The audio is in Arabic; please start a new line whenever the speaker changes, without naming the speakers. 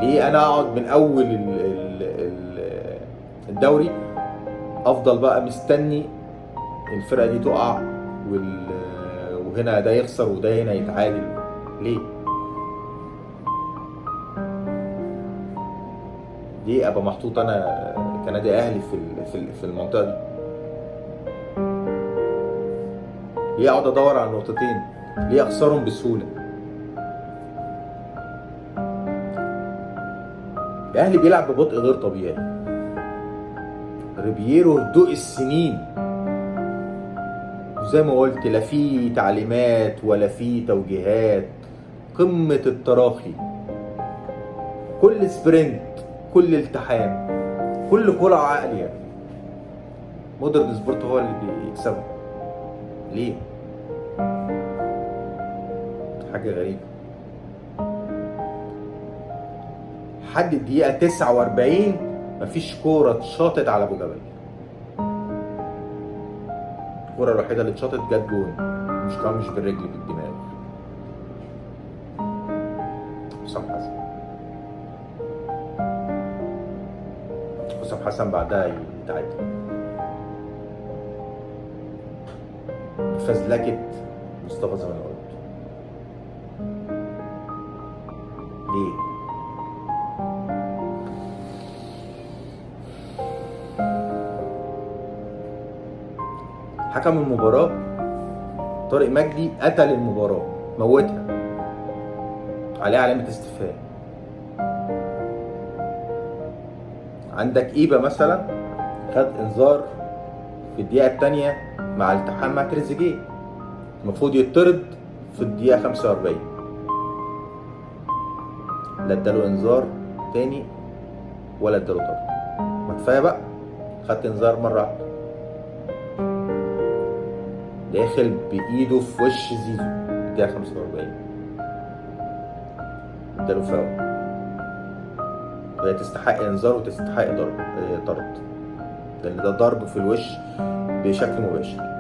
ليه انا اقعد من اول الدوري افضل بقى مستني الفرقه دي تقع وهنا ده يخسر وده هنا يتعادل؟ ليه؟ ليه ابقى محطوط انا كنادي اهلي في المنطقه دي؟ ليه اقعد ادور على نقطتين؟ ليه اخسرهم بسهوله؟ الاهلي بيلعب ببطء غير طبيعي. ريبييرو هدوء السنين، زي ما قلت لا في تعليمات ولا في توجيهات، قمة التراخي. كل سبرنت، كل التحام، كل كرة عالية مودرن سبورت هو اللي بيكسبها. ليه؟ حاجة غريبة. لحد الدقيقة 49 مفيش كورة اتشاطت على ابو جبل. الكورة الوحيدة اللي اتشاطت جت جون، مش بالرجل، بالدماغ. حسام حسن. حسام حسن بعدها يتعادل. فزلكت مصطفى زي ما انا قلت. ليه؟ حكم المباراة طارق مجدي قتل المباراة، موتها، عليه علامة استفهام. عندك إيبا مثلا خد انذار في الدقيقة الثانية مع التحام مع تريزيجيه، المفروض يطرد في الدقيقة 45. لا اداله انذار تاني ولا اداله طرد. ما كفاية بقى، خدت انذار مرة واحدة. داخل بإيده في وش زيزو الدقيقة 45، اداله فاول. وهي تستحق انذار وتستحق طرد، لان ده ضرب في الوش بشكل مباشر.